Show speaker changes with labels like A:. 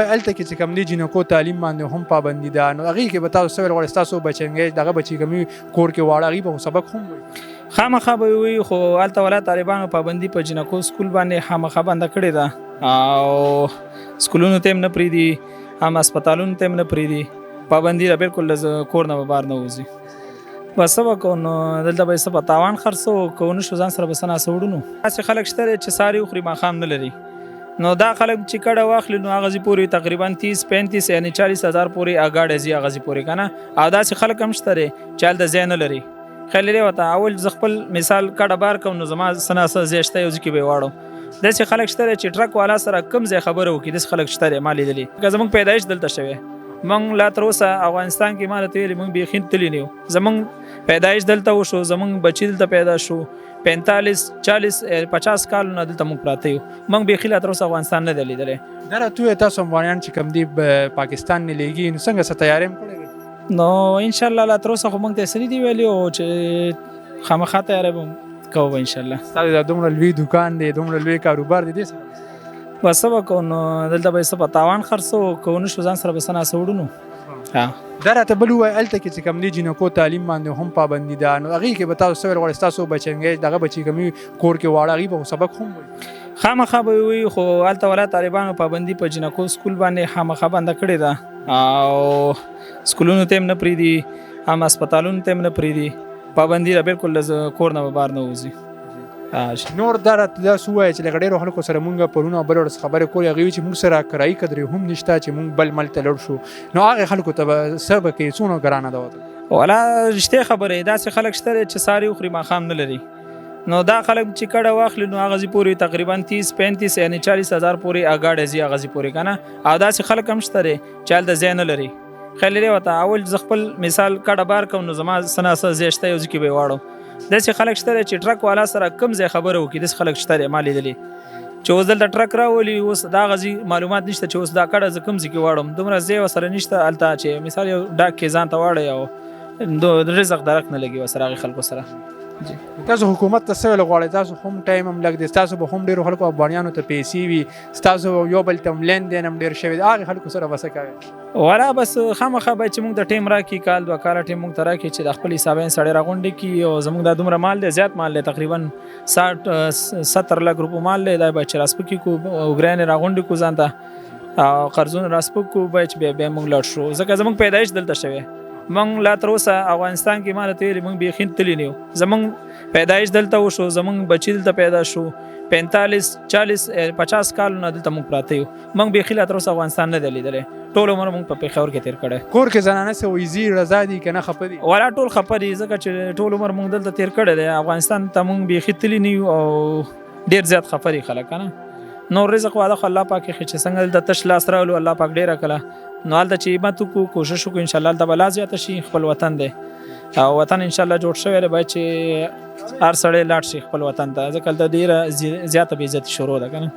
A: هلته کې چې کوم دی جنکو تعلیم باندې هم پابندي ده نو هغې کې به تاسو څه ویل غواړئ ستاسو بچنګی دغه بچي کومي کور کې واړه هغوی به سبق هم وایي
B: خامخا به وي خو هلته ولا طالبانو پابندي په جنکو سکول باندې خامخا بنده کړې ده او سکولونو ته هم نه پرېږدي هم هسپتالونو ته هم نه پرېږدي پابندي ده بالکل له کور نه به بهر نه وځي بس څه به کوو نو دلته به یې څه په تاوان خرڅو که ونه شو ځان سره به څه ناسه وړو نو داسې خلک شته دی چې ساري وخوري ماښام نه لري نو دا خلک چې کډه واخلي نو هغه ځي پورې تقریبا 30-35 یعنی 40,000 پورې اګاډه ځي هغه ځي پورې که نه او داسې خلک هم شته دی چې هلته ځای نه لري خیر لري ورته اول زه خپل مثال کډه بار کوم نو زما څه نه څه ځای شته یو ځای کې به یې واړم داسې خلک شته دی چې ټرک والا سره کوم ځای خبره وکړي داسې خلک شته دی ما لیدلي که زموږ پیدایش دلته شوی موږ لا تر اوسه افغانستان کې ما راته ویلي موږ بیخي تللي نه یو زموږ پیدایش دلته وشو زموږ بچي دلته پیدا شو 45-40-50 کالونه دلته موږ پراته یو موږ بیخي لا تر اوسه افغانستان نه دی لیدلی
A: دا راته ووایه تاسو افغانیان چې کوم دی پاکستان نه لیږي نو څنګه څه تیاری هم کړی دی
B: نو انشاءالله لا تر اوسه خو موږ ته یې څه نه دي ویلي او چې خامخا تیاری به کوو به انشاءالله
A: ستاسو دا دومره لوی دوکان دی دومره لوی کاروبار دی دې سره
B: بس څه به کوو نو دلته به یې څه په تاوان خرڅو که ونه شو ځان سره به څه ناسه وړو نو
A: دا راته بل ووایه هلته کې چې کوم دی جنکو تعلیم باندې هم پابندي ده نو هغې کې به تاسو څه ویل غواړئ ستاسو بچنګی دغه بچي کومي کور کې واړه هغوی به سبق هم وایي
B: خامخا به وي خو هلته ولا طالبانو پابندي په جنکو سکول باندې خامخا بنده کړې ده او سکولونو ته هم نه پرېږدي هم هسپتالونو ته هم نه پرېږدي پابندي ده بالکل له کور نه به بهر نه وځي
A: نور دا راته داسې ووایه چې لکه ډېرو خلکو سره مونږ پرونه بل ورځ خبرې کولې هغوی چې مونږ سره کرایي قدرې هم نشته چې مونږ بل ملک ته لړ شو نو هغې خلکو ته به څه به کوې څومره ګرانه ده ورته
B: والا رښتیا خبرې داسې خلک شته دی چې ساري وخوري ماښام نه لري نو دا خلک چې کډه واخلي نو هغه ځي پورې تقریبا 30-35 یعنی 40,000 پورې اګاډه ځي هغه ځي پورې که نه او داسې خلک هم شته دی چې هلته ځای نه لري خیر لري ورته اول زه خپل مثال کډه بار کوم نو زما څه نه څه ځای شته یو ځای کې به یې واړم داسې خلک شته دی چې ټرک والا سره کوم ځای خبره وکړي داسې خلک شته دی ما لیدلي چې اوس دلته ټرک راولي اوس د هغه ځای معلومات نشته چې اوس دا کډه زه کوم ځای کې واړم دومره ځای ورسره نشته هلته چې مثال یو ډاک کې ځان ته واړی او رزق درک نه لګي ورسره هغې خلکو سره
A: تاسو حکومت ته څه ویل غواړئ تاسو هم ټایم هم لږ دی ستاسو به هم ډېرو خلکو افغانیانو ته پیسې وي ستاسو یو بل ته هم لین دین هم ډېر شوی دی هغې خلکو سره به څه کوئ
B: والا بس خامخا باید چې موږ د ټیم راکړي کال 2 کاله ټیم موږ ته راکړي چې د خپل حسابین سړی راغونډې کړي او زموږ دا دومره مال دی زیات مال دی تقریبا 60-70 لک روپو مال دی دا باید چې راسپکي کړو او ګرانې راغونډې کړو ځان ته او قرضونه راسپک کړو باید چې بیا موږ لاړ شو ځکه زموږ پیدایش دلته شوی موږ لا تر اوسه افغانستان کې ما راته ویلي موږ بیخي تللي نه یو زموږ پیدایش دلته وشو زموږ بچي دلته پیدا شو 45-40-50 کالونه دلته موږ پراته یو موږ بیخي لا تر اوسه افغانستان نه دی لیدلی ټول عمر موږ په پېښور کې تېر کړی
A: کور کې زنانه څه وایي ځي رضا دي که نه خفه دي
B: والا ټول خفه دي ځکه چې ټول عمر موږ دلته تېر کړی دی افغانستان ته موږ بیخي تللي نه یو او ډېر زیات خفه دي خلک که نه نور رزق واده خو الله پاک یې چې څنګه دلته تش لاس راولو الله پاک ډېره کله نو هلته چې همت وکړو کوشش وکړو انشاءالله هلته به لا زیاته شي خپل وطن دی او وطن انشاءالله جوړ شوی دی باید چې هر سړی لاړ شي خپل وطن ته ځکه هلته ډېره زیاته بې عزتي شروع ده که نه